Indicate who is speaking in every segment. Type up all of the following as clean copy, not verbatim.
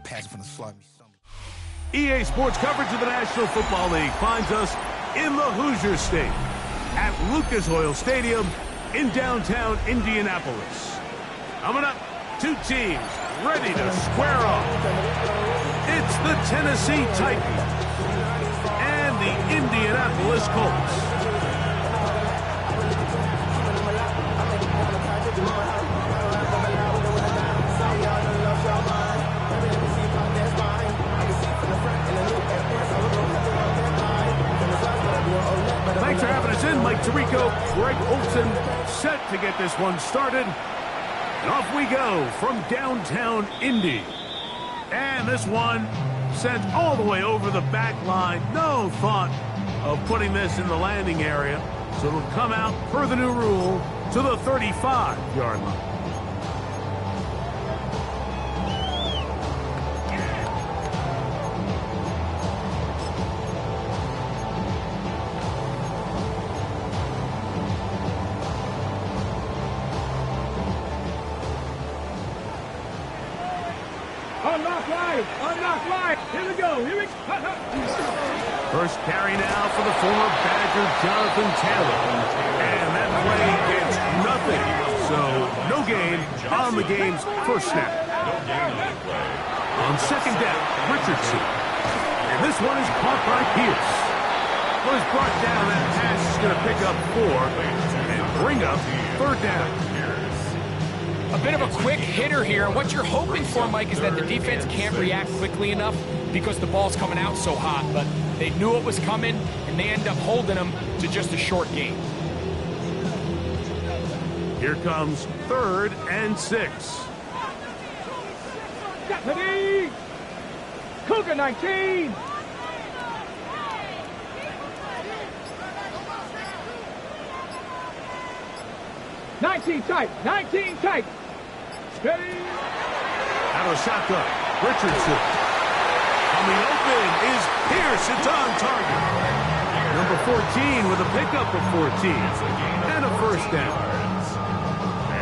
Speaker 1: passion from the slimy summer.
Speaker 2: EA Sports coverage of the National Football League finds us in the Hoosier State at Lucas Oil Stadium in downtown Indianapolis. Coming up, two teams ready to square off. It's the Tennessee Titans and the Indianapolis Colts. Thanks for having us in. Mike Tirico, Greg Olson, set to get this one started. And off we go from downtown Indy. And this one sent all the way over the back line. No thought of putting this in the landing area. So it'll come out, per the new rule, to the 35-yard line.
Speaker 3: Unlock live. Here we go.
Speaker 2: First carry now for the former Badger, Jonathan Taylor. And that play gets nothing. So no gain on the game's first snap. On second down, Richardson. And this one is caught by Pierce. Well, he's brought down. That pass is going to pick up 4 and bring up third down.
Speaker 4: A bit of a quick hitter here. What you're hoping for, Mike, is that the defense can't react quickly enough because the ball's coming out so hot. But they knew it was coming, and they end up holding them to just a short gain.
Speaker 2: Here comes 3rd and 6.
Speaker 3: Deputy! Cougar 19! Tight. 19 tight. Steady.
Speaker 2: Out of the shotgun, Richardson. Coming open is Pierce. It's on target. Number 14 with a pickup of 14. And a first down.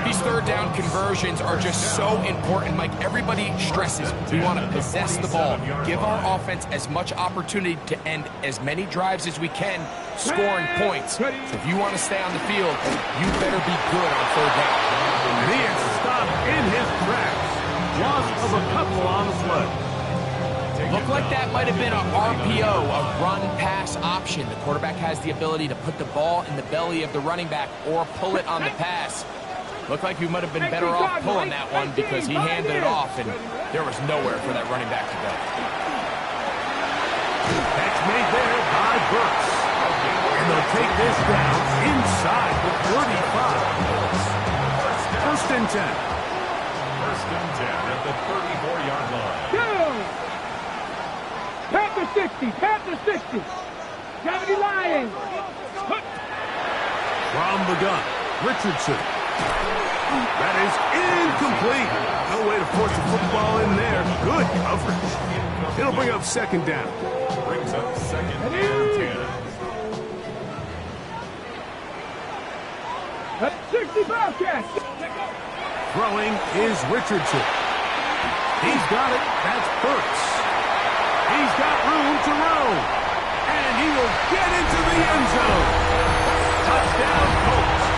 Speaker 4: These third down conversions are just so important, Mike. Everybody stresses we want to possess the ball, give our offense as much opportunity to end as many drives as we can, scoring points. So if you want to stay on the field, you better be good on third down.
Speaker 2: And he is stopped in his tracks. Loss of a couple on the play.
Speaker 4: Looked like that might have been a RPO, a run-pass option. The quarterback has the ability to put the ball in the belly of the running back or pull it on the pass. Looked like he might have been better off pulling that one because he handed it off, and there was nowhere for that running back to go.
Speaker 2: Catch made there by Burks. And they'll take this down inside the 35. First and 10.
Speaker 5: First and 10 at the 34-yard line.
Speaker 3: Panther 60. Panther 60. Gravity Lions.
Speaker 2: From the gun, Richardson. That is incomplete. No way to force the football in there. Good coverage. It'll bring up second down.
Speaker 5: Brings up second and 10.
Speaker 3: That's 65 catch.
Speaker 2: Throwing is Richardson. He's got it. That's Burks. He's got room to roam. And he will get into the end zone. Touchdown, Colts.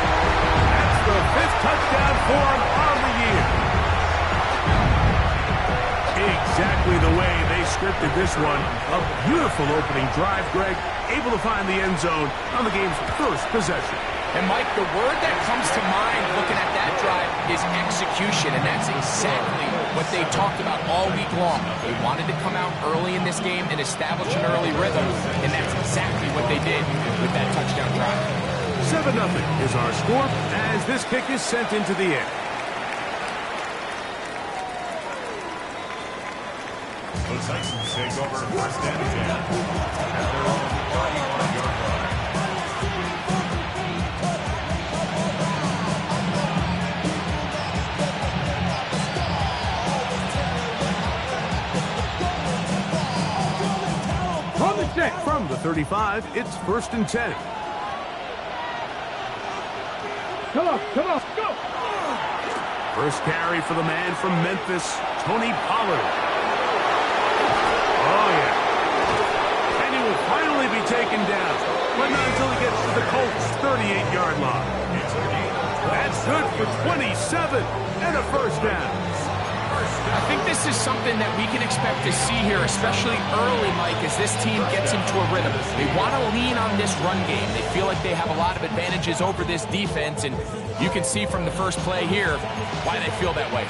Speaker 2: That's the 5th touchdown for him on the year. Exactly the way they scripted this one. A beautiful opening drive, Greg. Able to find the end zone on the game's first possession.
Speaker 4: And, Mike, the word that comes to mind looking at that drive is execution, and that's exactly what they talked about all week long. They wanted to come out early in this game and establish an early rhythm, and that's exactly what they did with that touchdown drive.
Speaker 2: 7-0 is our score as this kick is sent into the air.
Speaker 5: The Texans take over first and 10 at their own 31-yard line.
Speaker 2: From the 35, it's first and 10.
Speaker 3: Come on, go!
Speaker 2: First carry for the man from Memphis, Tony Pollard. taken down, but not until he gets to the Colts' 38-yard line. That's good for 27 and a first down.
Speaker 4: I think this is something that we can expect to see here, especially early, Mike, as this team gets into a rhythm. They want to lean on this run game. They feel like they have a lot of advantages over this defense, and you can see from the first play here why they feel that way.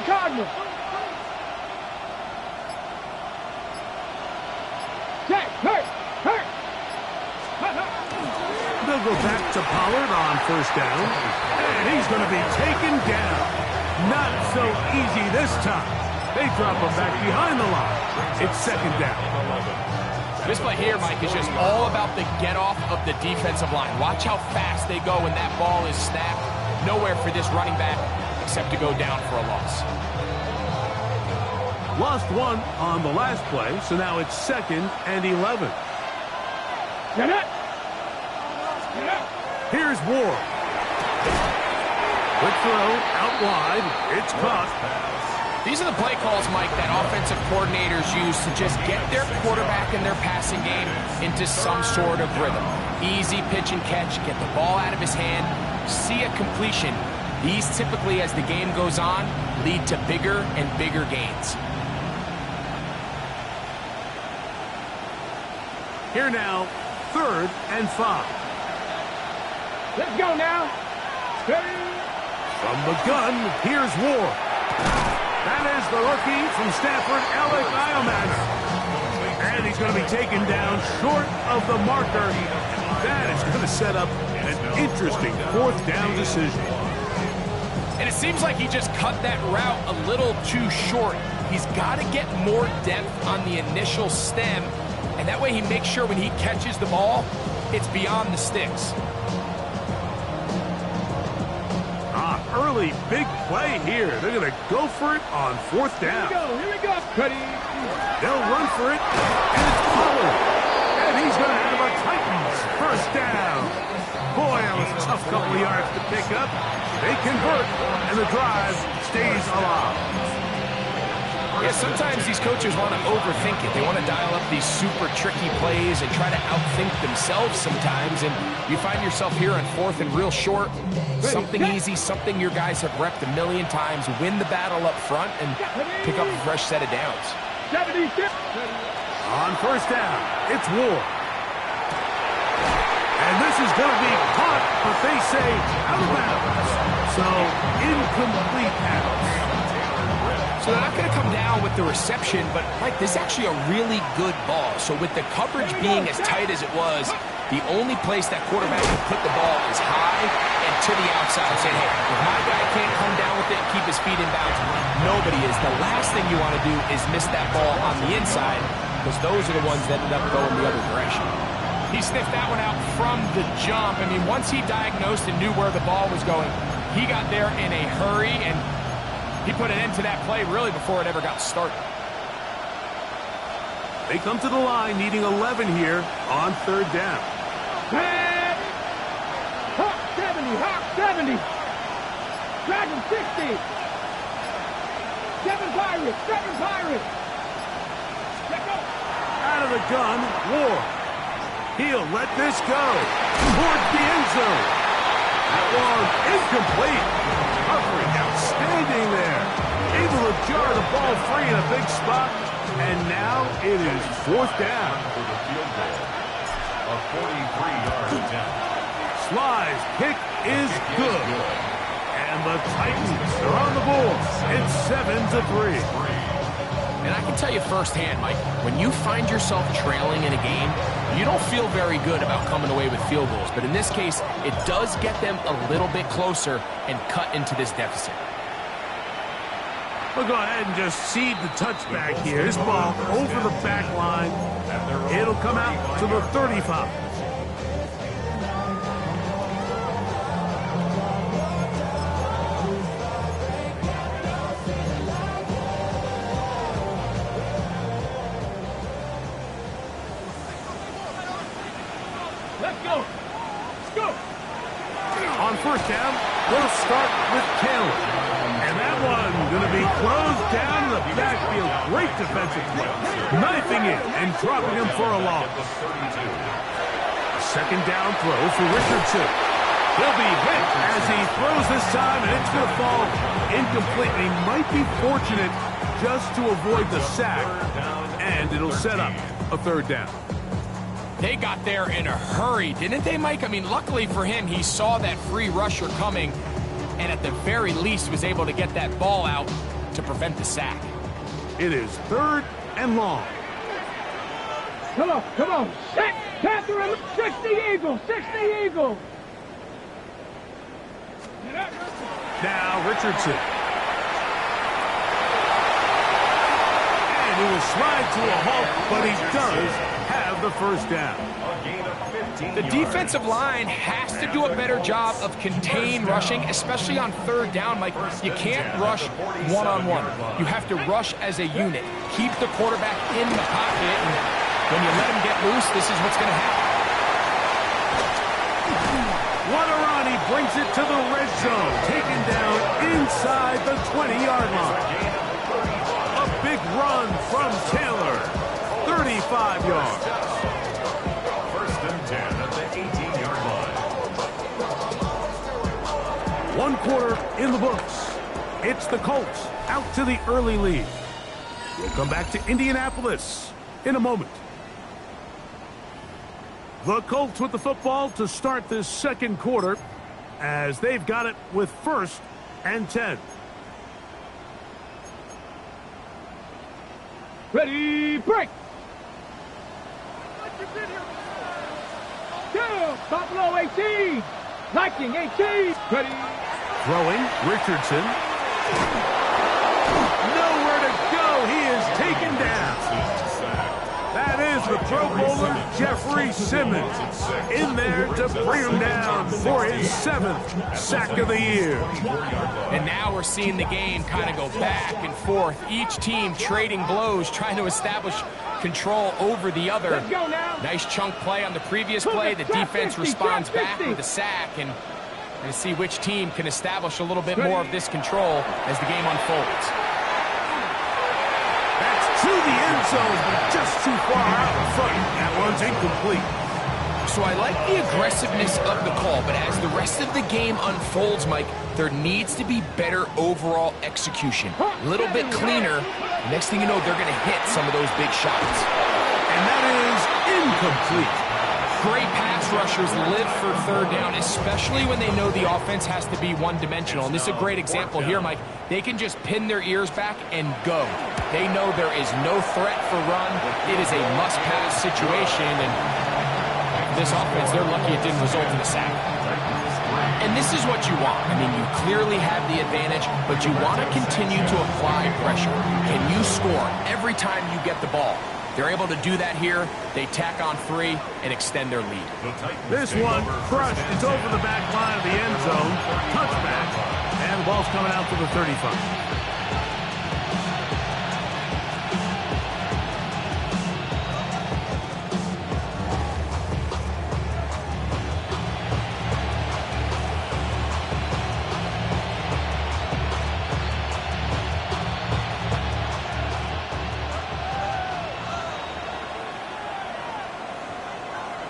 Speaker 3: Cardinal. Jack, hurt.
Speaker 2: They'll go back to Pollard on first down, and he's going to be taken down. Not so easy this time. They drop him back behind the line. It's second down.
Speaker 4: This play here, Mike, is just all about the get-off of the defensive line. Watch how fast they go when that ball is snapped. Nowhere for this running back except to go down for a loss.
Speaker 2: Lost one on the last play, so now it's 2nd and 11.
Speaker 3: Get it.
Speaker 2: Here's Ward. Quick throw, out wide. It's caught.
Speaker 4: These are the play calls, Mike, that offensive coordinators use to just get their quarterback and their passing game into some sort of rhythm. Easy pitch and catch, get the ball out of his hand, see a completion. These typically, as the game goes on, lead to bigger and bigger gains.
Speaker 2: Here now, 3rd and 5.
Speaker 3: Let's go now.
Speaker 2: From the gun, here's Ward. That is the rookie from Stanford, Alec Iomas. And he's going to be taken down short of the marker. That is going to set up an interesting 4th down decision.
Speaker 4: And it seems like he just cut that route a little too short. He's got to get more depth on the initial stem, and that way he makes sure when he catches the ball, it's beyond the sticks.
Speaker 2: Early big play here. They're going to go for it on 4th down.
Speaker 3: Here we go, Cuddy.
Speaker 2: They'll run for it, and it's Pollard. And he's going to have a Titans first down. Boy, that was a tough couple of yards to pick up. They convert, and the drive stays alive.
Speaker 4: Yeah, sometimes these coaches want to overthink it. They want to dial up these super tricky plays and try to outthink themselves sometimes, and you find yourself here on 4th and real short. Something easy, something your guys have repped a million times. Win the battle up front and pick up a fresh set of downs.
Speaker 3: 76.
Speaker 2: On first down, it's Ward. And this is going to be caught, but they say out of bounds. So, incomplete pass.
Speaker 4: So they're not going to come down with the reception, but, Mike, this is actually a really good ball. So with the coverage being as tight as it was, the only place that quarterback can put the ball is high and to the outside. Saying, hey, if my guy can't come down with it and keep his feet in bounds, nobody is. The last thing you want to do is miss that ball on the inside, because those are the ones that end up going the other direction. He sniffed that one out from the jump. I mean, once he diagnosed and knew where the ball was going, he got there in a hurry, and he put an end to that play really before it ever got started.
Speaker 2: They come to the line needing 11 here on 3rd down.
Speaker 3: Hawk 70. Dragon 60. 7 Pirates. Check out.
Speaker 2: Out of the gun, Ward. He'll let this go towards the end zone. That one incomplete. Covering outstanding there. Able to jar the ball free in a big spot. And now it is 4th down.
Speaker 5: For the field goal, a 43-yard attempt.
Speaker 2: Sly's kick is good. And the Titans are on the board. It's 7-3.
Speaker 4: And I can tell you firsthand, Mike, when you find yourself trailing in a game, you don't feel very good about coming away with field goals. But in this case, it does get them a little bit closer and cut into this deficit.
Speaker 2: We'll go ahead and just cede the touchback here. This ball over the back line. It'll come out to the 35. first down will start with Taylor. And that one going to be closed down in the backfield. Great defensive play. Knifing in and dropping him for a loss. Second down throw for Richardson. He'll be hit as he throws this time, and it's going to fall incomplete. He might be fortunate just to avoid the sack, and it'll set up a third down.
Speaker 4: They got there in a hurry, didn't they, Mike? I mean, luckily for him, he saw that free rusher coming, and at the very least was able to get that ball out to prevent the sack.
Speaker 2: It is third and long.
Speaker 3: Come on. Set. Catherine, 60 Eagles, 60 Eagles.
Speaker 2: Now Richardson. And he will slide to a halt, but he does have the first down.
Speaker 4: The defensive line has to do a better job of contain rushing, especially on third down, Mike. You can't rush one-on-one. You have to rush as a unit. Keep the quarterback in the pocket, and when you let him get loose, this is what's going to happen.
Speaker 2: Waterani brings it to the red zone, taken down inside the 20-yard line. A big run from Taylor, 35 yards.
Speaker 5: First and 10 at the 18-yard line.
Speaker 2: 1 quarter in the books. It's the Colts out to the early lead. We'll come back to Indianapolis in a moment. The Colts with the football to start this second quarter as they've got it with 1st and 10.
Speaker 3: Ready, break. Go, Buffalo 18. Viking 18. Ready.
Speaker 2: Throwing, Richardson. Nowhere to go. He is taken down. That is the Pro Bowler, Jeffrey Simmons, in there to bring him down for his 7th sack of the year.
Speaker 4: And now we're seeing the game kind of go back and forth. Each team trading blows, trying to establish control over the other.
Speaker 3: Let's go now.
Speaker 4: Nice chunk play on the previous play. The defense responds back with a sack, and we're going to see which team can establish a little bit more of this control as the game unfolds.
Speaker 2: To the end zone, but just too far out in front. That one's incomplete.
Speaker 4: So I like the aggressiveness of the call, but as the rest of the game unfolds, Mike, there needs to be better overall execution. A little bit cleaner. Next thing you know, they're going to hit some of those big shots.
Speaker 2: And that is incomplete.
Speaker 4: Great pass rushers live for third down, especially when they know the offense has to be one-dimensional. And this is a great example here, Mike. They can just pin their ears back and go. They know there is no threat for run. It is a must-pass situation, and this offense, they're lucky it didn't result in a sack. And this is what you want. I mean, you clearly have the advantage, but you want to continue to apply pressure. Can you score every time you get the ball? They're able to do that here. They tack on 3 and extend their lead.
Speaker 2: This one crushed. It's over the back line of the end zone. Touchback. And the ball's coming out to the 35.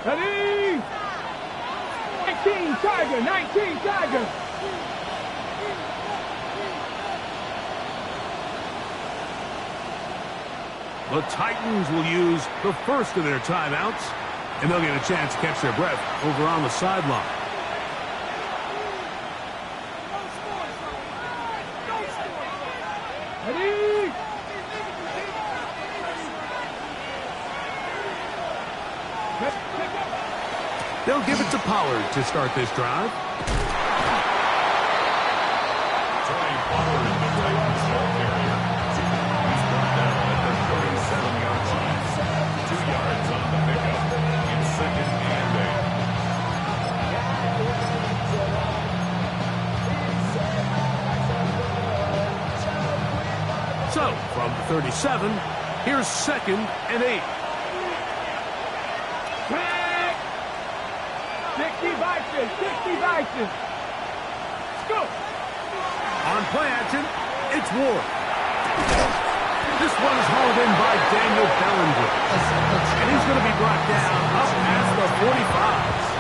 Speaker 3: Ready. 19 Tiger, 19 Tiger.
Speaker 2: The Titans will use the first of their timeouts, and they'll get a chance to catch their breath over on the sideline.
Speaker 3: Ready.
Speaker 2: They'll give it to Pollard to start this drive.
Speaker 5: Tony Pollard, the Titans ball carrier. He's brought down at the 37-yard line. 2 yards on the pickup in 2nd and 8.
Speaker 2: So, from the 37, here's 2nd and 8.
Speaker 3: 60 Vikings, 60 Vikings.
Speaker 2: Play action. It's Ward. This one is hauled in by Daniel Bellinger. And he's going to be brought down up past the 45.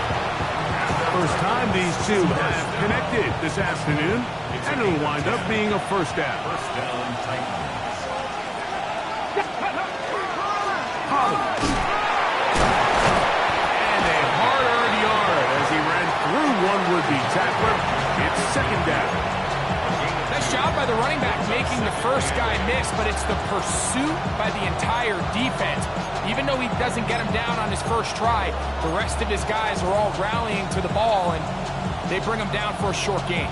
Speaker 2: First time these two have connected this afternoon, and it'll wind up being a first down.
Speaker 5: First down, Titans.
Speaker 2: Holly. And a hard-earned yard as he ran through one would-be tackler. It's second down.
Speaker 4: Nice job by the running back making the first guy miss, but it's the pursuit by the entire defense. Even though he doesn't get him down on his first try, the rest of his guys are all rallying to the ball, and they bring him down for a short gain.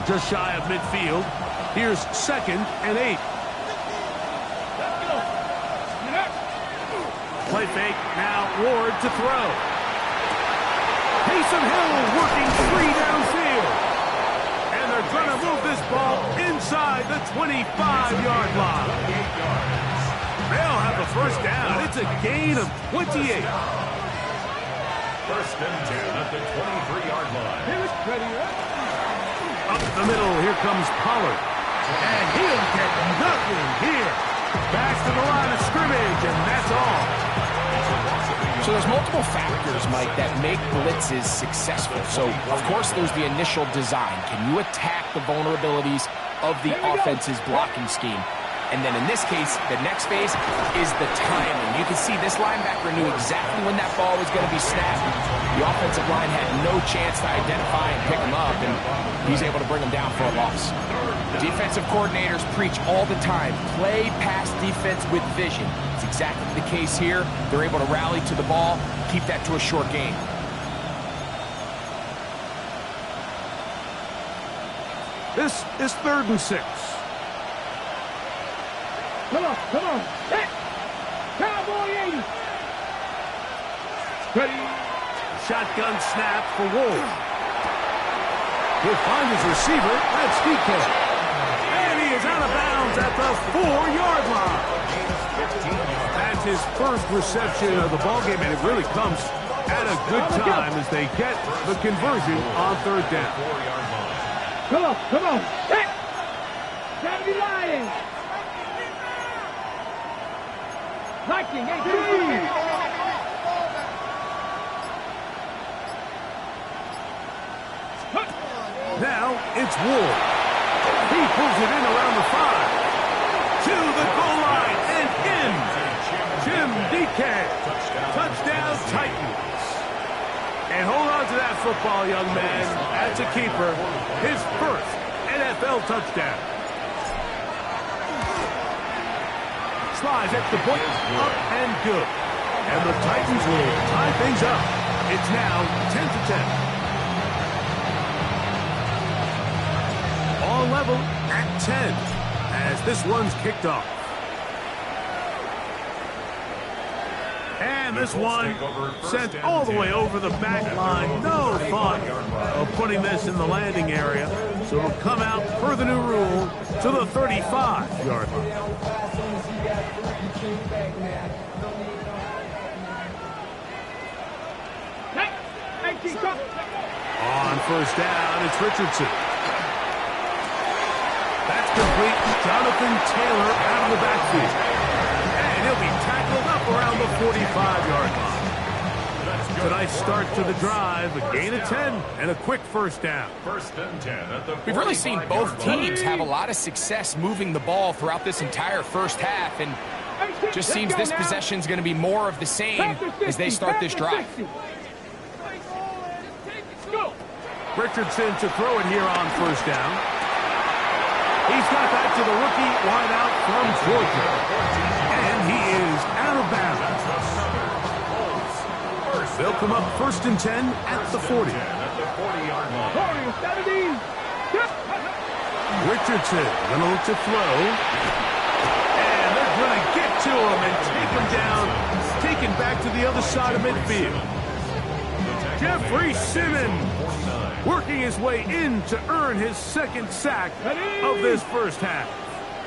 Speaker 2: Just shy of midfield. Here's 2nd and 8. Play fake. Now Ward to throw. Taysom Hill working 3 downfield. And they're going to move this ball inside the 25-yard line. They'll have the first down. It's a gain of 28.
Speaker 5: First and 10 at the 23-yard line.
Speaker 2: Up the middle, here comes Pollard. And he'll get nothing here. Back to the line of scrimmage, and that's all.
Speaker 4: So there's multiple factors, Mike, that make blitzes successful. So, of course, there's the initial design. Can you attack the vulnerabilities of the offense's blocking scheme? And then in this case, the next phase is the timing. You can see this linebacker knew exactly when that ball was going to be snapped. The offensive line had no chance to identify and pick him up, and he's able to bring him down for a loss. Defensive coordinators preach all the time, play pass defense with vision. It's exactly the case here. They're able to rally to the ball, keep that to a short gain.
Speaker 2: This is 3rd and 6.
Speaker 3: Come on. Set. Cowboy 80. Ready.
Speaker 2: Shotgun snap for Wolf. He'll find his receiver. That's DK. And he is out of bounds at the 4-yard line. That's his first reception of the ballgame, and it really comes at a good time as they get the conversion on 3rd down.
Speaker 3: Come on. Set. Gotta be lying. Liking, 18.
Speaker 2: Now it's Ward. He pulls it in around the 5. To the goal line and in. Jim DK. Touchdown Titans. And hold on to that football, young man. That's a keeper. His first NFL touchdown. Slides at the point, up and good. And the Titans will tie things up. It's now 10-10. All level at 10 as this one's kicked off. And this one sent all the way over the back line. No thought of putting this in the landing area. So it'll come out per the new rule to the 35-yard line. On first down, it's Richardson. That's complete. Jonathan Taylor out of the backfield. And he'll be tackled up around the 45-yard line. It's a nice start to the drive. A gain of 10 and a quick first down.
Speaker 5: First and 10 at the
Speaker 4: We've really seen both teams have a lot of success moving the ball throughout this entire first half, and just seems this possession's going to be more of the same as they start this drive.
Speaker 2: Richardson to throw it here on first down. He's got back to the rookie wideout from Georgia. And he is out of bounds. They'll come up first and 10 at the 40. Richardson going to look to throw. And they're going to get to him and take him down. Taken back to the other side of midfield. Jeffrey Simmons working his way in to earn his second sack of this first half.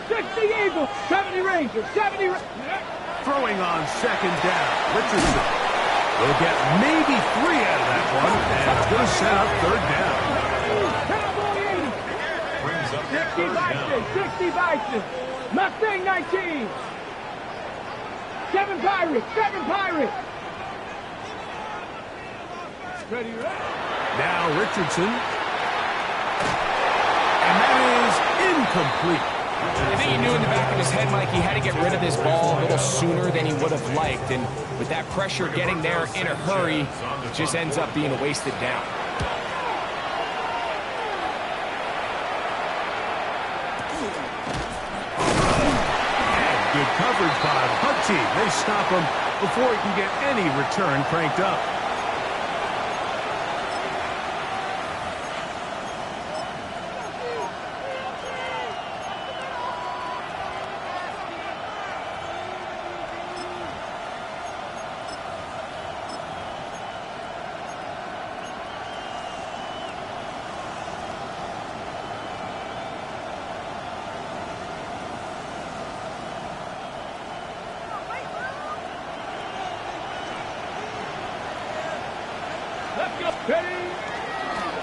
Speaker 3: 60 Eagles, 70 Rangers, 70...
Speaker 2: Throwing on second down. Richardson will get maybe 3 out of that one. And it's going to set up third down.
Speaker 3: Cowboy 80.
Speaker 5: Brings up
Speaker 3: 60
Speaker 5: third
Speaker 3: Bison.
Speaker 5: down.
Speaker 3: 60 Bison. Mustang 19. 7 Pirates. 7 Pirates. Ready, ready.
Speaker 2: Now Richardson. And that is incomplete.
Speaker 4: I think he knew in the back of his head, Mike, he had to get rid of this ball a little sooner than he would have liked. And with that pressure getting there in a hurry, it just ends up being a wasted down.
Speaker 2: Good coverage by the Hut team. They stop him before he can get any return cranked up.
Speaker 3: Let's go. Ready.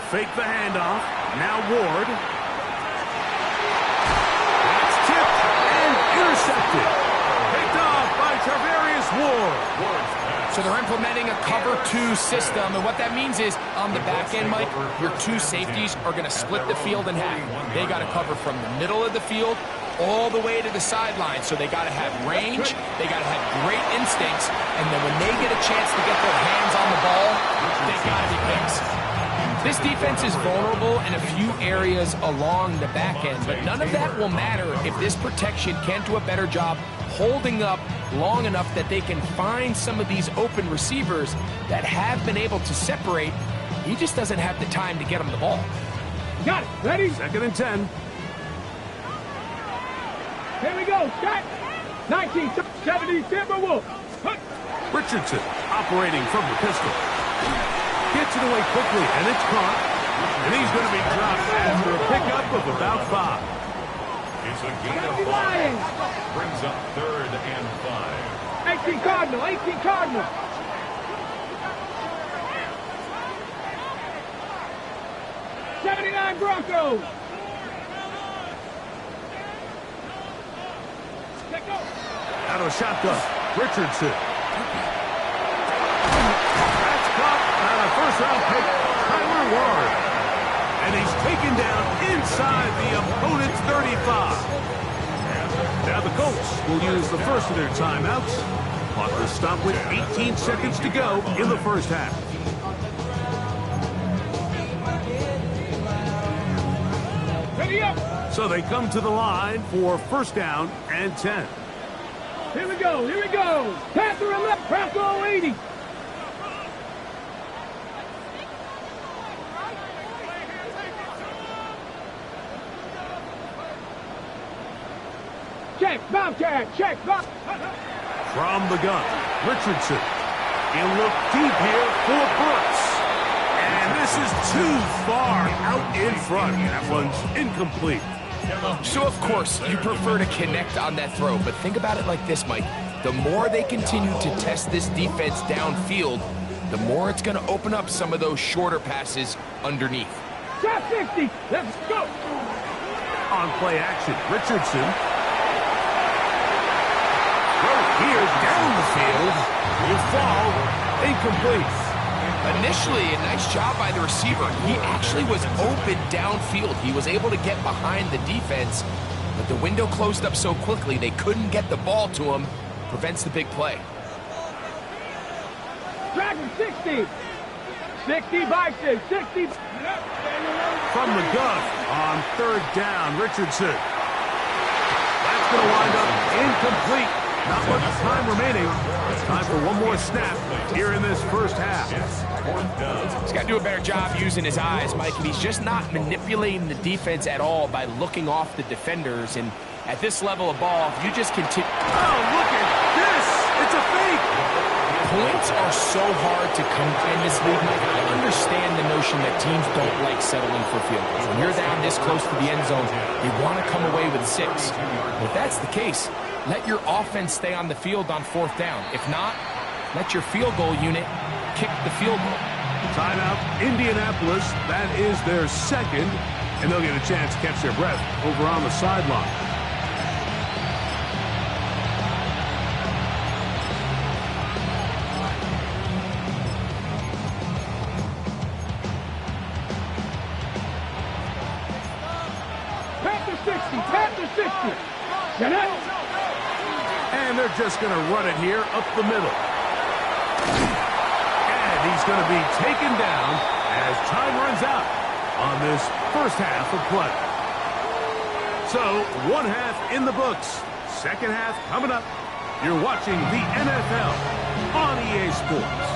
Speaker 2: Fake the handoff. Now Ward. That's tipped and intercepted. Picked off by Tarvarius Ward.
Speaker 4: So they're implementing a cover 2 system, and what that means is on the back end, Mike, your 2 safeties are going to split the field in half. They got to cover from the middle of the field all the way to the sideline. So they got to have range, they got to have great instincts, and then when they get a chance to get their hands on the ball, they got to be picks. This defense is vulnerable in a few areas along the back end, but none of that will matter if this protection can't do a better job holding up long enough that they can find some of these open receivers that have been able to separate. He just doesn't have the time to get them the ball.
Speaker 3: Got it. Ready.
Speaker 2: 2nd and 10.
Speaker 3: Here we go. Shot. 1970 Timberwolves. Hut.
Speaker 2: Richardson operating from the pistol. Gets it away quickly, and it's caught. And he's going to be dropped after a pickup of about 5.
Speaker 5: It's a gain
Speaker 3: Got
Speaker 5: of
Speaker 3: the
Speaker 5: 5.
Speaker 3: Lions.
Speaker 5: Brings up 3rd and 5.
Speaker 3: 18 Cardinal. 18 Cardinal. '79 Broncos. Let go.
Speaker 2: Out of a shotgun. Richardson. That's caught by a first-round pick, Tyler Ward. And he's taken down inside the opponent's 35. Now the Colts will use the first of their timeouts. Clock will stop with 18 seconds to go in the first half.
Speaker 3: Ready up.
Speaker 2: So they come to the line for 1st down and 10.
Speaker 3: Here we go. Here we go. Panther and left. Bronco 80. Check. Bobcat. Check. Bob.
Speaker 2: From the gun, Richardson. He'll look deep here for Brooks. And this is too far out in front. That one's incomplete.
Speaker 4: So, of course, you prefer to connect on that throw, but think about it like this, Mike. The more they continue to test this defense downfield, the more it's going to open up some of those shorter passes underneath.
Speaker 3: Shot 60. Let's go.
Speaker 2: On play action, Richardson. Throw here down the field. Will fall. Incomplete.
Speaker 4: Initially, a nice job by the receiver. He actually was open downfield. He was able to get behind the defense, but the window closed up so quickly they couldn't get the ball to him. Prevents the big play.
Speaker 3: Dragon 60. 60 Bison. 60.
Speaker 2: From the gun on 3rd down, Richardson. That's going to wind up incomplete. Not much time remaining. It's time for one more snap here in this first half.
Speaker 4: He's got to do a better job using his eyes, Mike, and he's just not manipulating the defense at all by looking off the defenders. And at this level of ball, if you just continue...
Speaker 2: Oh, look at this! It's a fake!
Speaker 4: Points are so hard to come in this league, Mike. I understand the notion that teams don't like settling for field goals. When you're down this close to the end zone, you want to come away with 6. If that's the case, let your offense stay on the field on 4th down. If not, let your field goal unit kick the field goal.
Speaker 2: Timeout, Indianapolis. That is their second, and they'll get a chance to catch their breath over on the sideline.
Speaker 3: Panther 60. Get it?
Speaker 2: And they're just going to run it here up the middle. And he's going to be taken down as time runs out on this first half of play. So, one half in the books. Second half coming up. You're watching the NFL on EA Sports.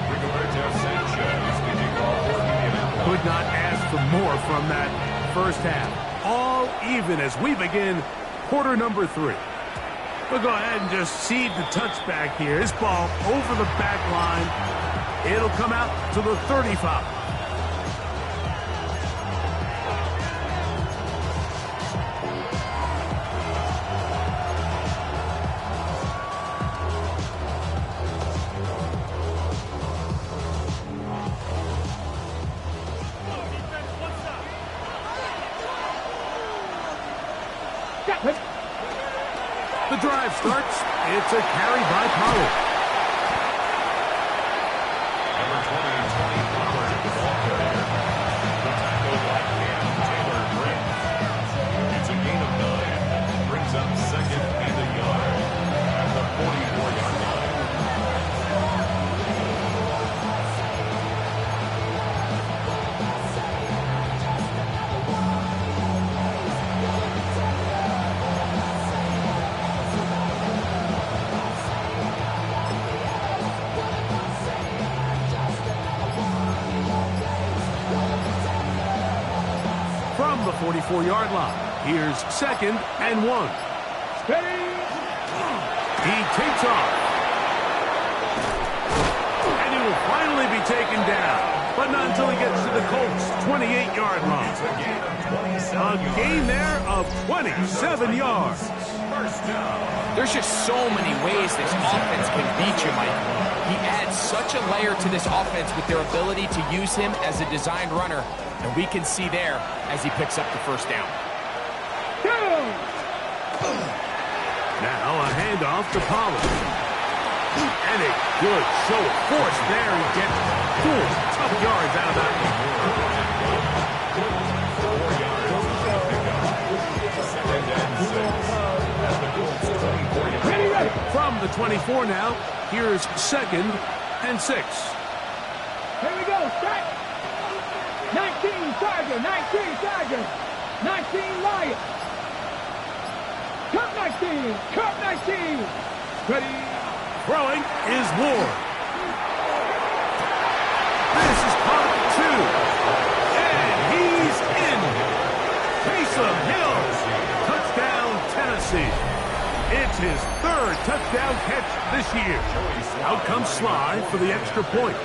Speaker 5: Rigoberto Sanchez kicking off for Indianapolis.
Speaker 2: Could not ask for more from that first half. All even as we begin quarter number 3. We'll go ahead and just seed the touchback here. This ball over the back line. It'll come out to the 35. The drive starts. It's a carry by Pollard.
Speaker 5: Number 20, Tony Pollard, the ball carrier. The tackle by Cam Taylor-Britt. It's a gain of 9. Brings up second and a yard at the 44-yard line.
Speaker 2: From the 44-yard line, here's second and 1.
Speaker 3: Steady.
Speaker 2: He takes off. And he will finally be taken down, but not until he gets to the Colts' 28-yard line. A gain there of 27 yards.
Speaker 5: First down.
Speaker 4: There's just so many ways this offense can beat you, Mike. He adds such a layer to this offense with their ability to use him as a designed runner, and we can see there as he picks up the first down.
Speaker 2: Now a handoff to Pollard. And a good show of force there. He gets 4 tough yards out of that one.
Speaker 5: 4 yards on the pickup. Second and 6. At the Colts' 24-yard line.
Speaker 3: Ready.
Speaker 2: From the 24 now, here's second and 6.
Speaker 3: Here we go. Strike. 19 Tiger. 19 Tiger. 19 Lion. Cup 19. Cup 19. Ready.
Speaker 2: Throwing is Ward. This is caught 2. And he's in. Taysom Hill. Touchdown, Tennessee. It's his 3rd touchdown catch this year. Out comes Sly for the extra point.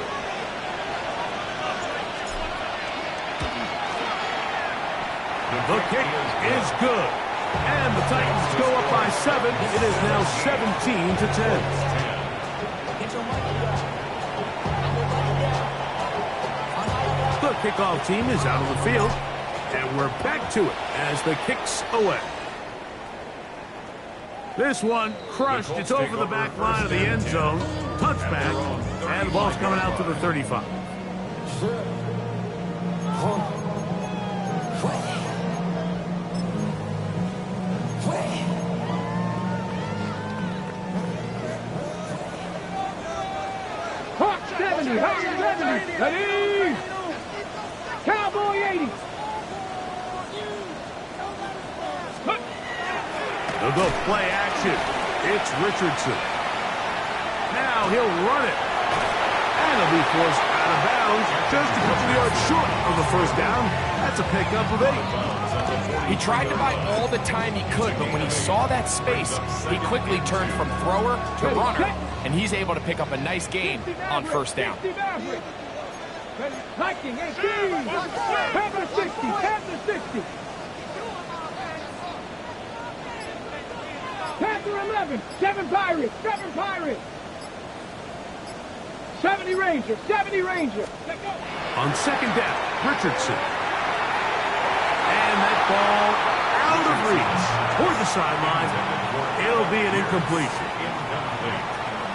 Speaker 2: The kick is good. And the Titans go up by 7. It is now 17-10. The kickoff team is out of the field. And we're back to it as the kick's away. This one crushed. It's over the back line of the end zone. Touchback. And the ball's coming out to the 35.
Speaker 3: Hawk 70. Hawk 70. Ready. Cowboy 80.
Speaker 2: They'll go play action. It's Richardson. Now he'll run it. And he'll be forced out of bounds just a couple of yards short of the first down. That's a pickup of 8.
Speaker 4: He tried to buy all the time he could, but when he saw that space, he quickly turned from thrower to runner, and he's able to pick up a nice gain on first down.
Speaker 3: Viking 18. Panther 60. Panther 60. Panther 11. 7 Pirates. 7 Pirates. 70 Ranger, 70 Ranger.
Speaker 2: On second down, Richardson. And that ball out of reach toward the sideline. It'll be an incompletion.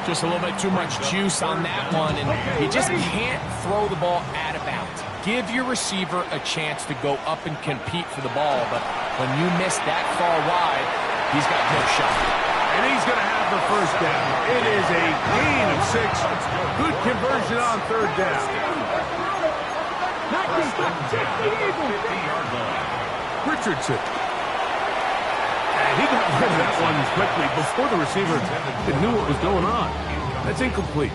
Speaker 4: Just a little bit too much juice on that one, and you just can't throw the ball out of bounds. Give your receiver a chance to go up and compete for the ball, but when you miss that far wide, he's got no shot.
Speaker 2: And he's going to have the first down. It is a gain of 6. Good conversion on third down. Richardson. And he got rid of that one quickly before the receiver knew what was going on. That's incomplete.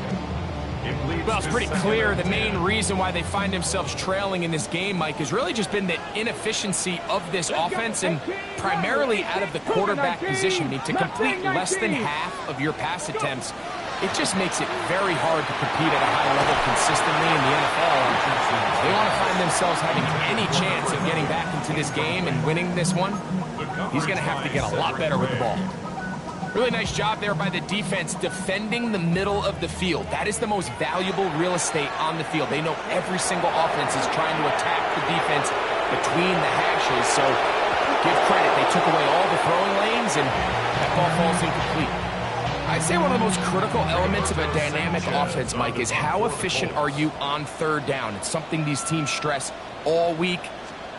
Speaker 4: Well, it's pretty clear the main reason why they find themselves trailing in this game, Mike, has really just been the inefficiency of this offense and primarily out of the quarterback position. I mean, to complete less than half of your pass attempts, it just makes it very hard to compete at a high level consistently in the NFL. They want to find themselves having any chance of getting back into this game and winning this one. He's going to have to get a lot better with the ball. Really nice job there by the defense defending the middle of the field. That is the most valuable real estate on the field. They know every single offense is trying to attack the defense between the hashes. So give credit. They took away all the throwing lanes, and that ball falls incomplete. I'd say one of the most critical elements of a dynamic offense, Mike, is how efficient are you on third down. It's something these teams stress all week.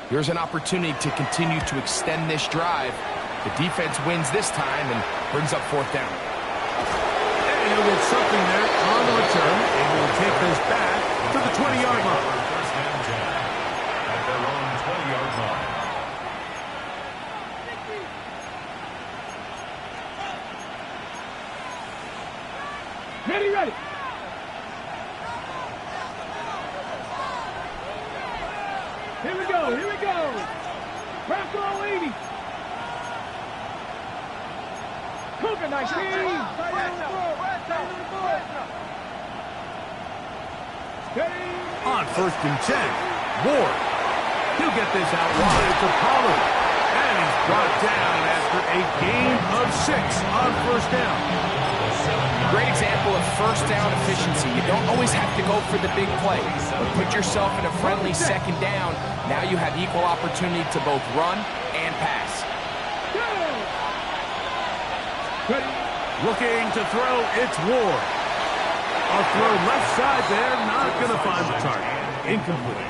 Speaker 4: Here's an opportunity to continue to extend this drive. The defense wins this time and brings up fourth down.
Speaker 2: And he'll get something there on the return, and he'll take this back to the 20-yard line.
Speaker 5: First and 10 at their own 20-yard line.
Speaker 3: Ready, ready. Here we go, here we go. Bronco 80. Cougar 19.
Speaker 2: On first and 10, Ward. He'll get this out wide to Pollard. And he's brought down after a gain of 6 on first down.
Speaker 4: Great example of first down efficiency. You don't always have to go for the big play, but put yourself in a friendly second down. Now you have equal opportunity to both run and pass.
Speaker 2: Looking to throw, it's Ward. A throw left side there, not going to find the target. Incomplete.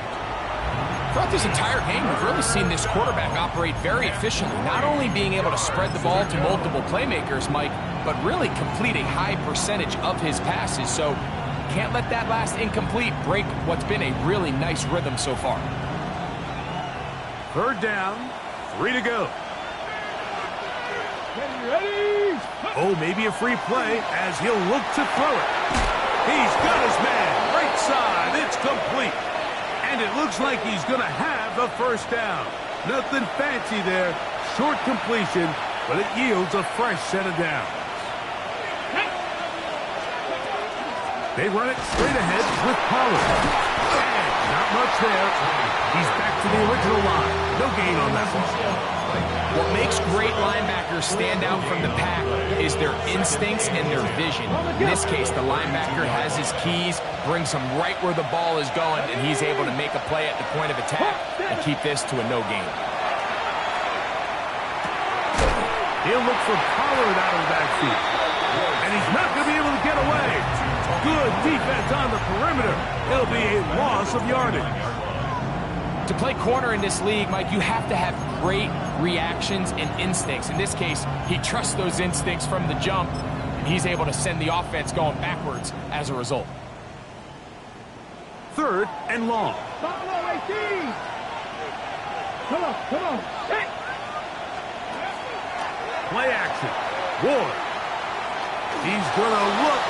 Speaker 4: Throughout this entire game, we've really seen this quarterback operate very efficiently, not only being able to spread the ball to multiple playmakers, Mike, but really complete a high percentage of his passes. So can't let that last incomplete break what's been a really nice rhythm so far.
Speaker 2: Third down, 3 to go.
Speaker 3: Ready?
Speaker 2: Oh, maybe a free play as he'll look to throw it. He's got his man. Right side. It's complete. And it looks like he's going to have the first down. Nothing fancy there. Short completion, but it yields a fresh set of downs. They run it straight ahead with Pollard. And not much there. He's back to the original line. No gain on that one.
Speaker 4: What makes great linebackers stand out from the pack is their instincts and their vision. In this case, the linebacker has his keys, brings him right where the ball is going, and he's able to make a play at the point of attack and keep this to a no gain.
Speaker 2: He'll look for Pollard out of the backfield. And he's not going to be able to get away. Good defense on the perimeter. It'll be a loss of yardage.
Speaker 4: To play corner in this league, Mike, you have to have great reactions and instincts. In this case, he trusts those instincts from the jump, and he's able to send the offense going backwards as a result.
Speaker 2: Third and long.
Speaker 3: Buffalo 18. Come on, come on. Hey.
Speaker 2: Play action. Ward. He's going to look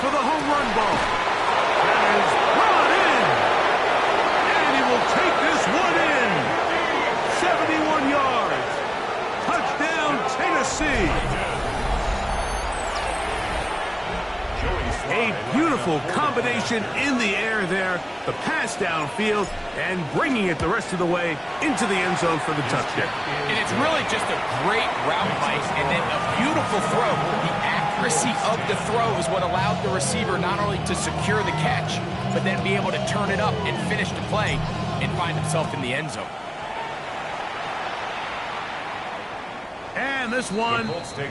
Speaker 2: for the home run ball. That is brought in. And he will take this one in. 71 yards. Touchdown, Tennessee. A beautiful combination in the air there. The pass downfield and bringing it the rest of the way into the end zone for the touchdown.
Speaker 4: And it's really just a great route, Mike, and then a beautiful throw. The accuracy of the throw is what allowed the receiver not only to secure the catch, but then be able to turn it up and finish the play and find himself in the end zone.
Speaker 2: And this one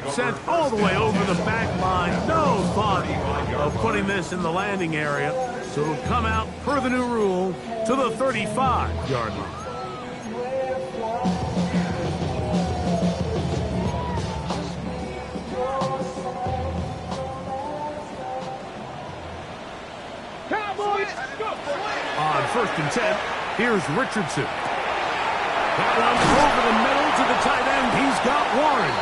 Speaker 2: sent all the way over the back line. No thought of putting this in the landing area. So it'll come out, per the new rule, to the 35-yard line. On 1st and 10, here's Richardson. That one over the middle to the tight end. He's got Warren.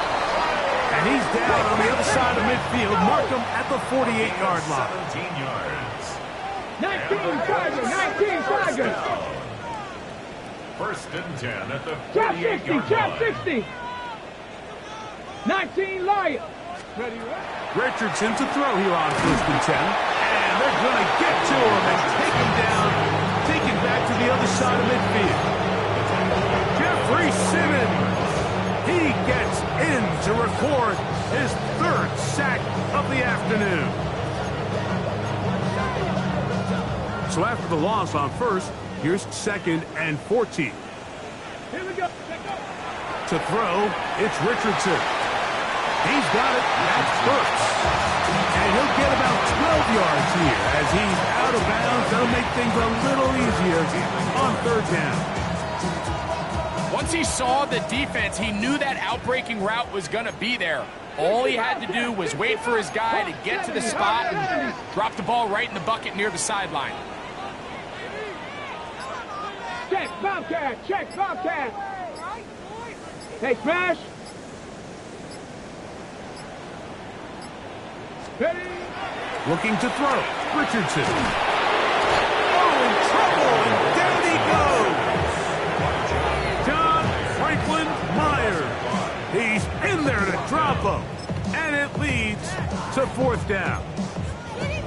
Speaker 2: And he's down on the other side of midfield. Mark him at the 48-yard line.
Speaker 5: 17 yards.
Speaker 3: 19 Tiger, 19 Tiger.
Speaker 5: 1st and 10 at the
Speaker 3: Chop
Speaker 5: 48-yard
Speaker 3: 60,
Speaker 5: line.
Speaker 3: chop 60. 19 Lion.
Speaker 2: Richardson to throw here on 1st and 10. And they're going to get to him and take him down. Take it back to the other side of midfield. Jeffrey Simmons. He gets in to record his 3rd sack of the afternoon. So after the loss on 1st, here's 2nd and 14.
Speaker 3: Here we go.
Speaker 2: To throw, it's Richardson. He's got it. That's Burks. And he'll get about 12 yards here as he's out of bounds. That'll make things a little easier on 3rd down.
Speaker 4: Once he saw the defense, he knew that outbreaking route was going to be there. All he had to do was wait for his guy to get to the spot and drop the ball right in the bucket near the sideline.
Speaker 3: Check, Bobcat, check, Bobcat. Hey, Smash. Ready?
Speaker 2: Looking to throw. Richardson. Oh, in trouble, and down he goes. John Franklin Myers. He's in there to drop him. And it leads to 4th down.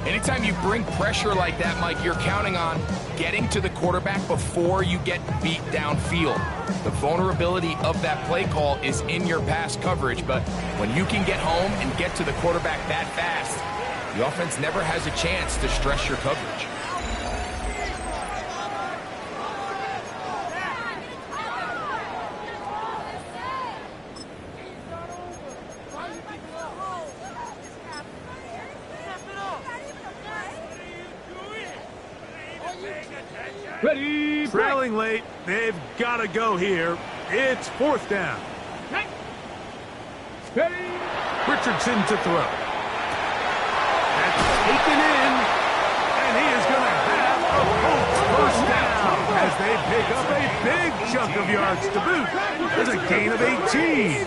Speaker 4: Anytime you bring pressure like that, Mike, you're counting on getting to the quarterback before you get beat downfield. The vulnerability of that play call is in your pass coverage, but when you can get home and get to the quarterback that fast, the offense never has a chance to stress your coverage.
Speaker 3: Ready?
Speaker 2: Trailing late, they've got to go here. It's 4th down.
Speaker 3: Ready?
Speaker 2: Richardson to throw. That's taken in, and he is going to have a Colts 1st down as they pick up a big chunk of yards to boot. There's a gain of 18.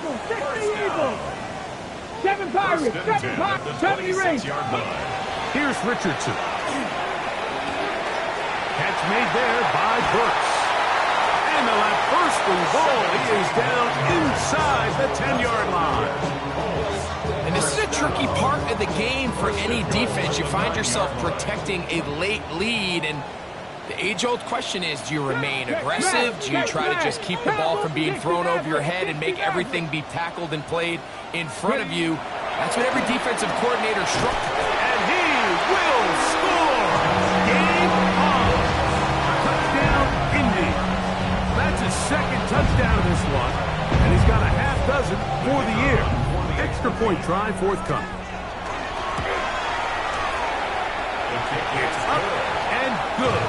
Speaker 3: 7 Pirates, 7 Pirates, 70 rings.
Speaker 2: Here's Richardson. Catch made there by Burks. And they'll have 1st and goal. He is down inside the 10-yard line.
Speaker 4: And this is a tricky part of the game for any defense. You find yourself protecting a late lead, and the age-old question is, do you remain aggressive? Do you try to just keep the ball from being thrown over your head and make everything be tackled and played in front of you? That's what every defensive coordinator struck.
Speaker 2: And he will score. Game on. Touchdown, Indy. That's his 2nd touchdown of this one, and he's got a half dozen for the year. Extra point try forthcoming. It's up and good.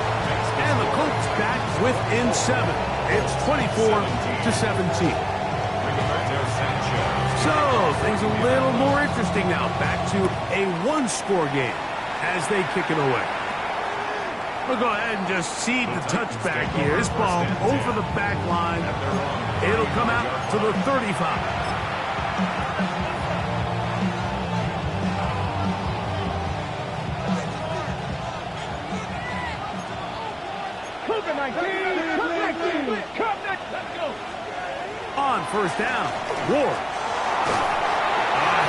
Speaker 2: And the Colts back within 7. It's 24-17. So, things a little more interesting now. Back to a 1-score game as they kick it away. We'll go ahead and just seed the touchback here. This ball over the back line. It'll come out to the 35. On 1st down, Ward. A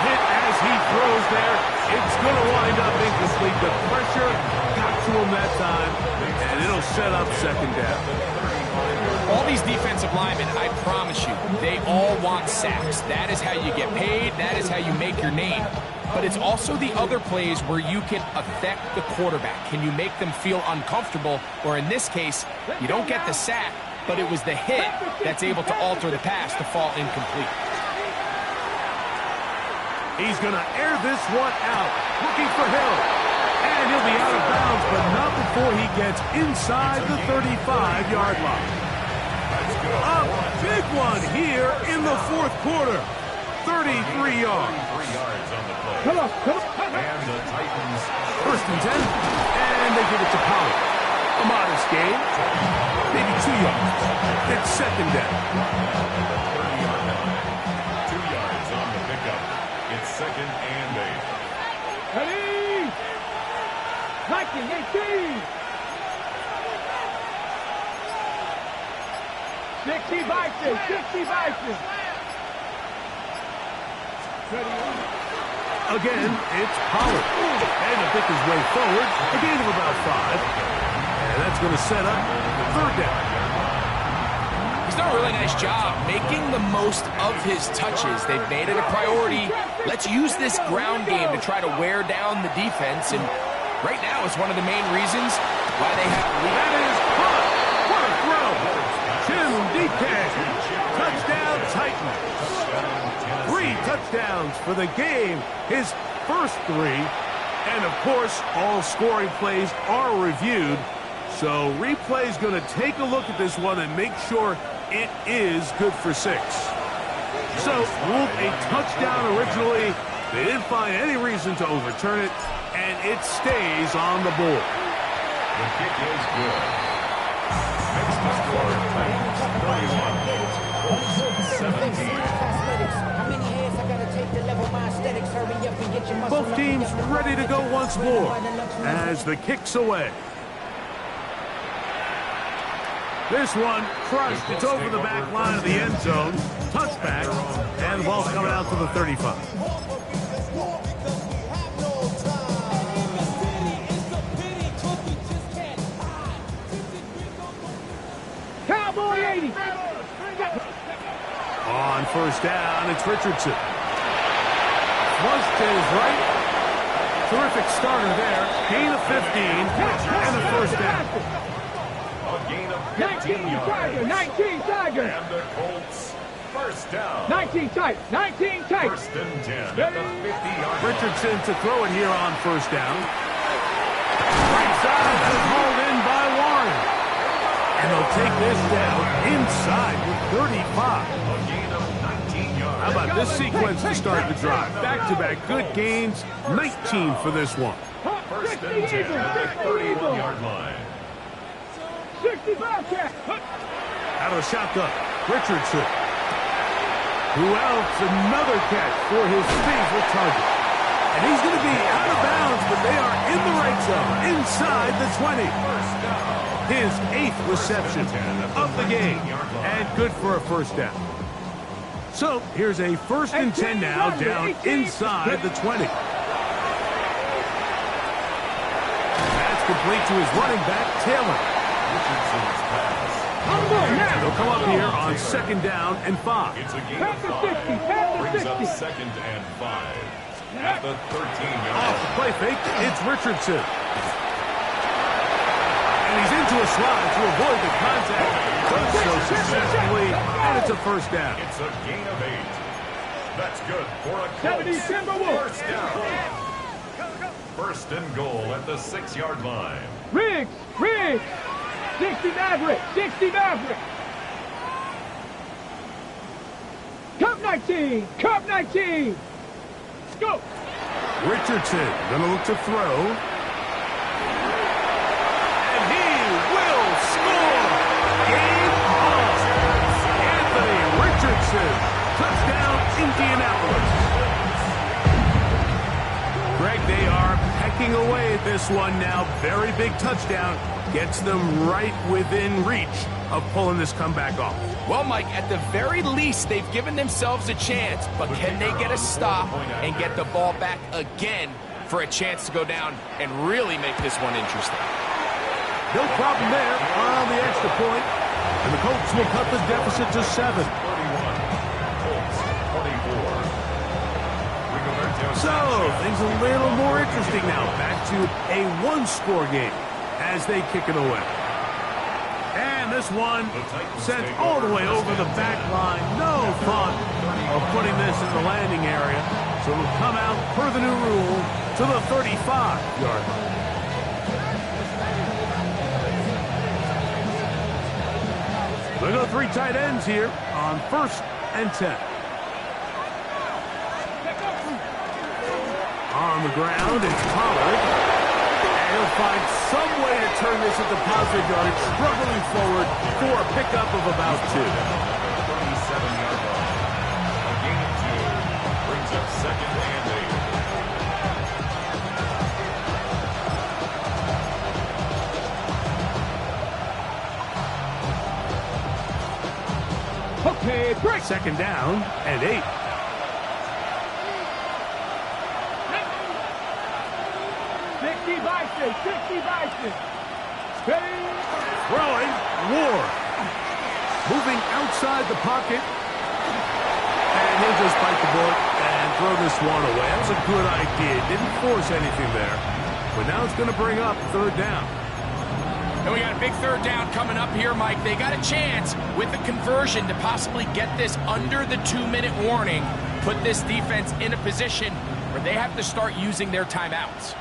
Speaker 2: hit as he throws there. It's going to wind up incomplete. The pressure got to him that time, and it'll set up 2nd down.
Speaker 4: All these defensive linemen, I promise you, they all want sacks. That is how you get paid. That is how you make your name. But it's also the other plays where you can affect the quarterback. Can you make them feel uncomfortable? Or in this case, you don't get the sack, but it was the hit that's able to alter the pass to fall incomplete.
Speaker 2: He's going to air this one out, looking for Hill. And he'll be out of bounds, but not before he gets inside the 35-yard line. A big one here in the fourth quarter. 33 yards.
Speaker 5: 33 yards on the play.
Speaker 3: Come on.
Speaker 5: And the Titans.
Speaker 2: First and 10, and they give it to Pollard. A modest gain, maybe 2 yards. It's second down.
Speaker 5: 30-yard line. 2 yards on the pickup. It's second and 8.
Speaker 3: Ready? 19-18. 60 Bison. 60 Bison.
Speaker 2: Again, it's Pollard. And to pick his way forward, a gain of about 5. And that's going to set up third down.
Speaker 4: He's done a really nice job making the most of his touches. They've made it a priority. Let's use this ground game to try to wear down the defense. And right now is one of the main reasons why they have the lead.
Speaker 2: That is caught. What a throw. Jim DK. Touchdown Titans. 3 touchdowns for the game. His first 3. And, of course, all scoring plays are reviewed. So replay's going to take a look at this one and make sure it is good for 6. So ruled a touchdown originally. They didn't find any reason to overturn it, and it stays on the board.
Speaker 5: The kick is good. Makes the score Titans 31, Colts 17.
Speaker 2: Both teams ready to go once more as the kick's away. This one crushed. It's over the back line of the end zone. Touchback, and the ball's coming out to the 35.
Speaker 3: Cowboy 80.
Speaker 2: On first down, it's Richardson. Flush to his right. Terrific starter there. Gain of 15 and a first down.
Speaker 5: A gain of
Speaker 3: 19
Speaker 5: 15 yards.
Speaker 3: Tiger. 19 Tiger.
Speaker 5: And the Colts first down.
Speaker 3: 19 tight. 19 tight.
Speaker 5: First and 10 at the 50-yard line.
Speaker 2: Richardson to throw it here on first down. Right side is hauled in by Warren. And they'll take this down inside the 35.
Speaker 5: A gain of 19 yards.
Speaker 2: How about this sequence to start the drive? Back-to-back good gains. 19 for this one.
Speaker 5: First and 10 at the 31-yard line.
Speaker 3: 60 Bobcat.
Speaker 2: Out of the shotgun, Richardson. Who else? Another catch for his favorite target. And he's going to be out of bounds, but they are in the right zone, inside the 20. His 8th reception of the game, and good for a first down. So here's a first and 10 now, down inside the 20. That's complete to his running back, Taylor.
Speaker 5: Richardson's pass.
Speaker 2: They'll come up here on second down and 5.
Speaker 5: It's a gain of 5. Brings up second and 5. At the 13-yard
Speaker 2: Off the
Speaker 5: line.
Speaker 2: play fake, it's Richardson. And he's into a slide to avoid the contact. Does so successfully, and it's a first down.
Speaker 5: It's a gain of 8. That's good for a
Speaker 3: 70
Speaker 5: Colts
Speaker 3: Timberwolves.
Speaker 5: first down. First and goal at the 6-yard line.
Speaker 3: Riggs. 60 Maverick. 60 Maverick. Cup 19. Cup 19. Go.
Speaker 2: Richardson gonna look to throw. And he will score! Game on! Anthony Richardson. Touchdown, Indianapolis. Greg, they are pecking away at this one now. Very big touchdown. Gets them right within reach of pulling this comeback off.
Speaker 4: Well, Mike, at the very least, they've given themselves a chance. But can they get a stop and get the ball back again for a chance to go down and really make this one interesting?
Speaker 2: No problem there on the extra point. And the Colts will cut the deficit to 7.
Speaker 5: 31. Colts 24.
Speaker 2: So, things a little more interesting now. Back to a one-score game as they kick it away. And this one sent all the way over the back line. No fun of putting this in the landing area. So it'll come out, per the new rule, to the 35-yard line. We go 3 tight ends here on 1st and 10. On the ground, it's Pollard. And he'll find some way to turn this into positive yardage, struggling forward for a pickup of about 2.
Speaker 5: 37-yard line. A gain of 2 brings up 2nd and 8.
Speaker 3: Okay, break.
Speaker 2: 2nd down and 8. Throwing, Ward. Moving outside the pocket. And he'll just bite the bullet and throw this one away. That was a good idea. Didn't force anything there. But now it's going to bring up 3rd down.
Speaker 4: And we got a big 3rd down coming up here, Mike. They got a chance with the conversion to possibly get this under the 2-minute warning, put this defense in a position where they have to start using their timeouts.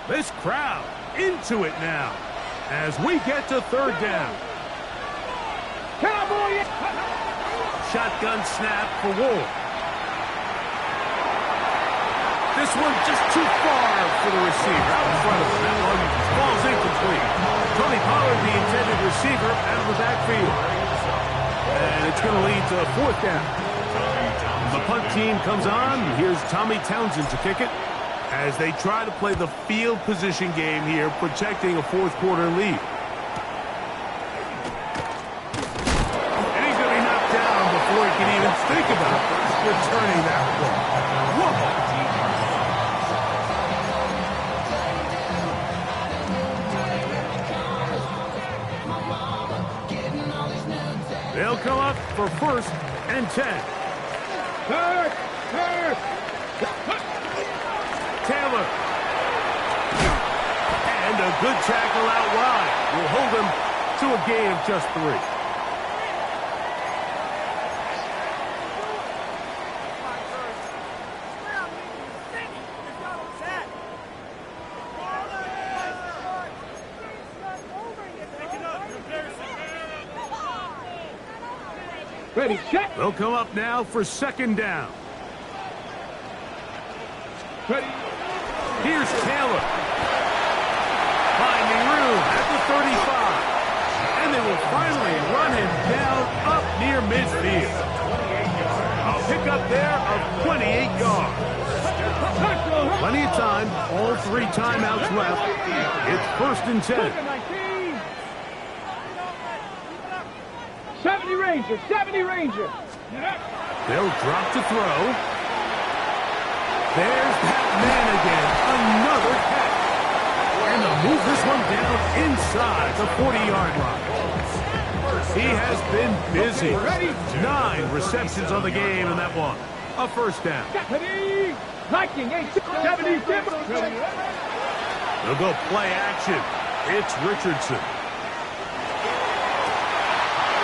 Speaker 2: This crowd into it now as we get to 3rd down.
Speaker 3: Cowboy!
Speaker 2: Shotgun snap for Ward. This one just too far for the receiver. Out in front of him. That one falls incomplete. Tony Pollard, the intended receiver, out of the backfield. And it's going to lead to 4th down. The punt team comes on. Here's Tommy Townsend to kick it as they try to play the field position game here, protecting a 4th quarter lead. And he's going to be knocked down before he can even think about returning that ball. Whoa! They'll come up for 1st and 10. Taylor. And a good tackle out wide will hold him to a gain of just 3.
Speaker 3: Ready, check.
Speaker 2: They'll come up now for 2nd down.
Speaker 3: Ready.
Speaker 2: Here's Taylor. Finding room at the 35. And they will finally run him down up near midfield. A pickup there of 28 yards. Plenty of time. All 3 timeouts left. It's 1st and 10.
Speaker 3: 70 Ranger, 70 Ranger.
Speaker 2: They'll drop to throw. There's that man again. Another catch. And they'll move this one down inside the 40-yard line. He has been busy. 9 receptions on the game in that one. A 1st down.
Speaker 3: Liking 70.
Speaker 2: They'll go play action. It's Richardson.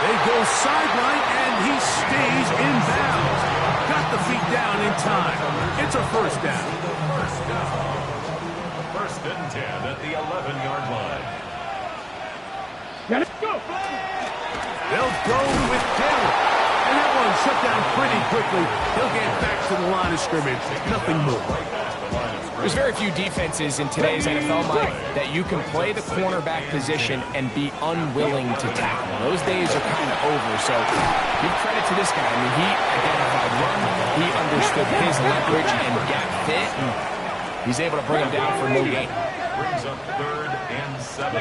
Speaker 2: They go sideline, and he stays in bounds. Got the feet down in time. It's a 1st down.
Speaker 5: 1st and 10 at the 11-yard line.
Speaker 3: Let's go.
Speaker 2: They'll go with Taylor. And that one shut down pretty quickly. He'll get back to the line of scrimmage. Nothing more.
Speaker 4: There's very few defenses in today's NFL, Mike, that you can play the cornerback position and be unwilling to tackle. Those days are kind of over, so give credit to this guy. I mean, he identified run, he understood his leverage and gap fit, and he's able to bring him down for no gain.
Speaker 5: Brings up 3rd and 7.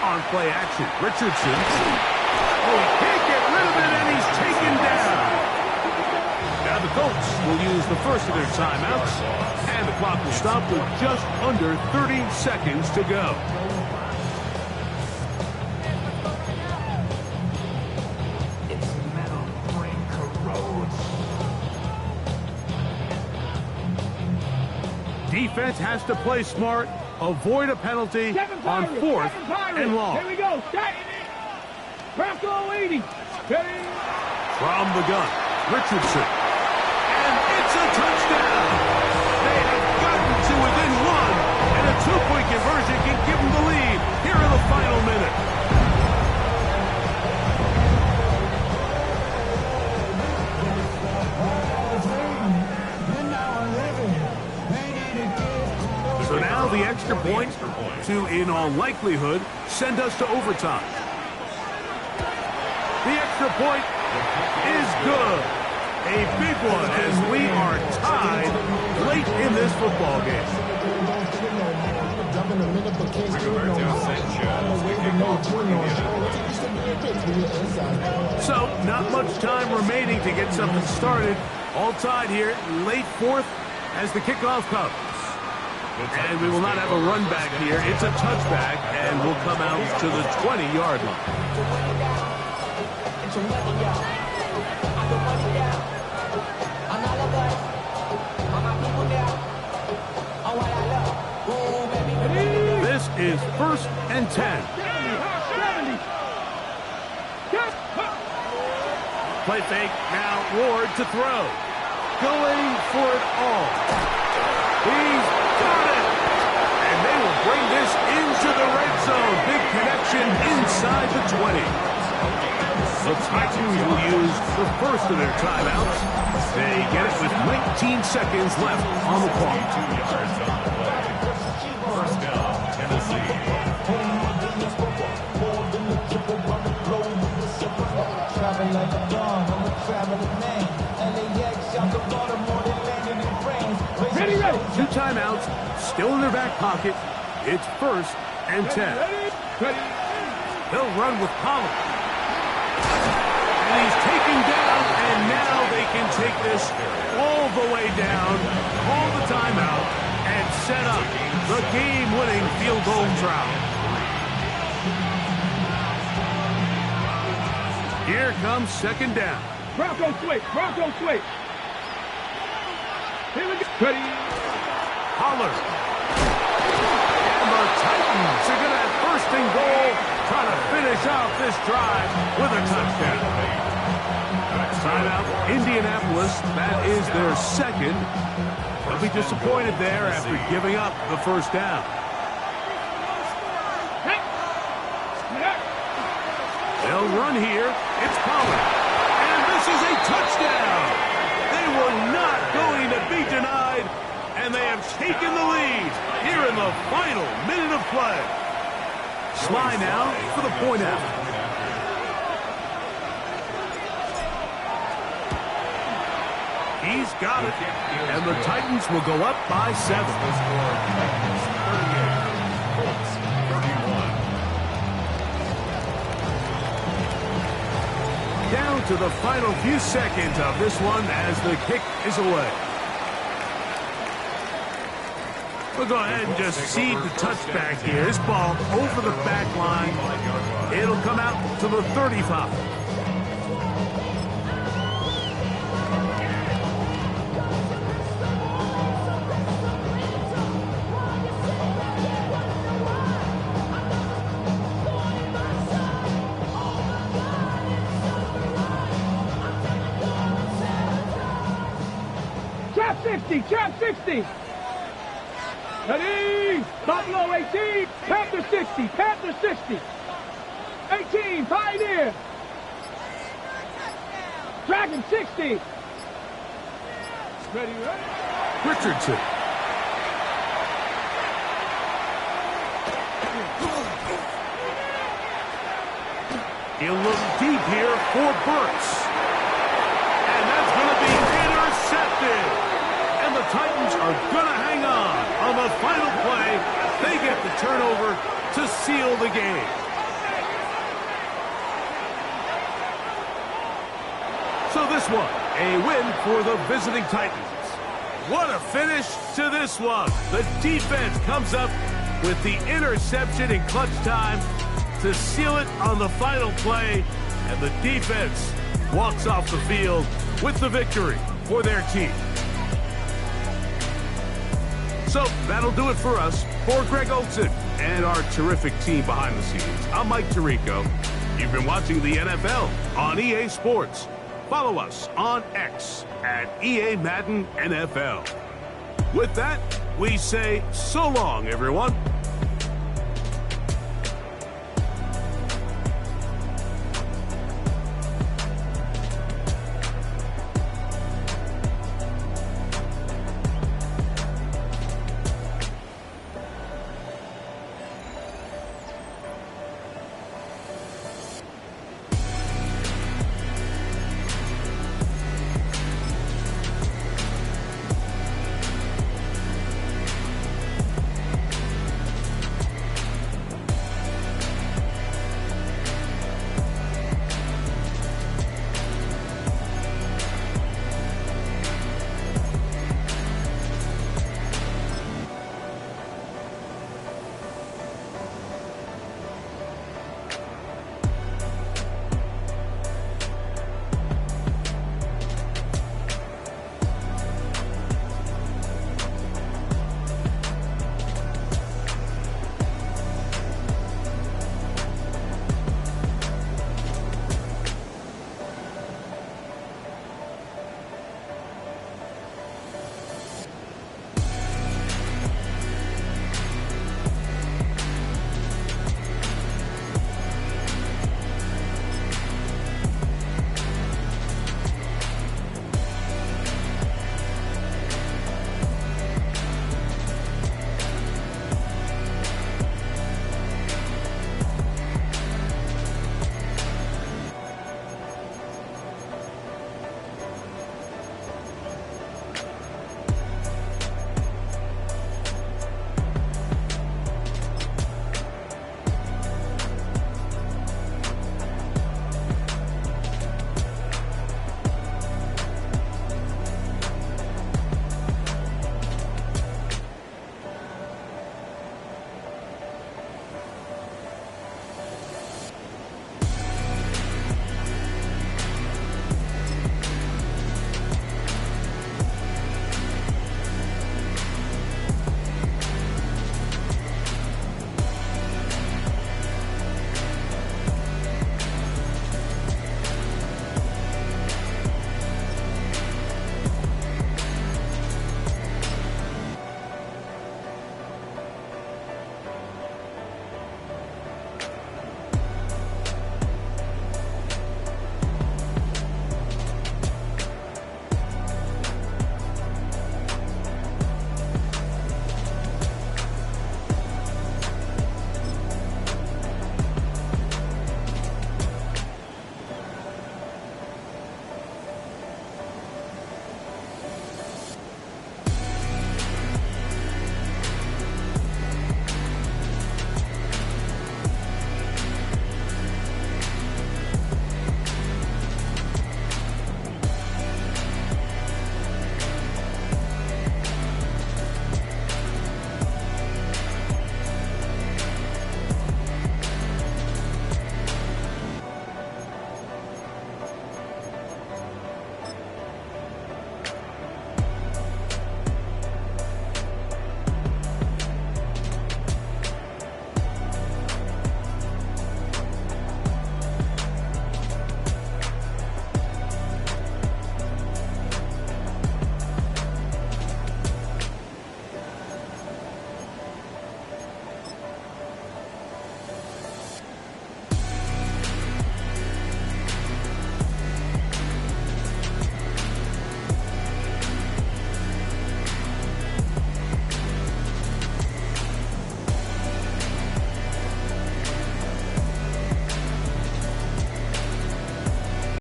Speaker 2: On play action, Richardson. Oh, he can't get rid of it, and he's taken down. Now the Colts will use the first of their timeouts, and And the clock will stop with just under 30 seconds to go. Defense has to play smart, avoid a penalty on 4th and long.
Speaker 3: Here we go. Bronco 80. Ready?
Speaker 2: From the gun, Richardson. And it's a touchdown. They have gotten to within one, and a two-point conversion can give them the lead here in the final minute. So now the extra point to, in all likelihood, send us to overtime. The extra point is good. A big one as we are tied late in this football game. So, not much time remaining to get something started. All tied here, late 4th as the kickoff comes. And we will not have a run back here. It's a touchback, and we'll come out to the 20-yard line. This is 1st and 10.
Speaker 3: 70.
Speaker 2: Play fake, now Ward to throw. Going for it all. He's got it! And they will bring this into the red zone. Big connection inside the 20. The Titans will use the first of their timeouts. They get it with 19 seconds left on the clock.
Speaker 5: 2 yards on the play. First down, Tennessee.
Speaker 3: Ready, ready.
Speaker 2: 2 timeouts, still in their back pocket. It's 1st and 10.
Speaker 3: Ready.
Speaker 2: He'll run with Pollard. And he's taken down, and now they can take this all the way down, call the timeout, and set up the game-winning field goal drought. Here comes 2nd down.
Speaker 3: Bronco switch. Bronco switch. Here we go. Ready.
Speaker 2: Pollard. And the Titans are going to have 1st and goal, trying to finish off this drive with a touchdown. Timeout, Indianapolis. That is their 2nd. They'll be disappointed there after giving up the 1st down. They'll run here. It's Pollard. And this is a touchdown. They were not going to be denied, and they have taken the lead here in the final minute of play. Sly now for the point after. He's got it, and the Titans will go up by 7. Down to the final few seconds of this one as the kick is away. We'll go ahead and just seed the touchback here. This ball over the back line. It'll come out to the 35.
Speaker 3: Trap 60. Trap 60. Ready. Buffalo 18. Panther 60. Panther 60. 18. Pioneer. Dragon 60. Ready, ready.
Speaker 2: Richardson. He'll look deep here for Burks. And that's going to be intercepted. And the Titans are going to hang on the final play. They get the turnover to seal the game. So this one, a win for the visiting Titans. what a finish to this one. The defense comes up with the interception in clutch time to seal it on the final play, and the defense walks off the field with the victory for their team. So that'll do it for us. For Greg Olsen and our terrific team behind the scenes, I'm Mike Tirico. You've been watching the NFL on EA Sports. Follow us on X at EA Madden NFL. With that, we say so long, everyone.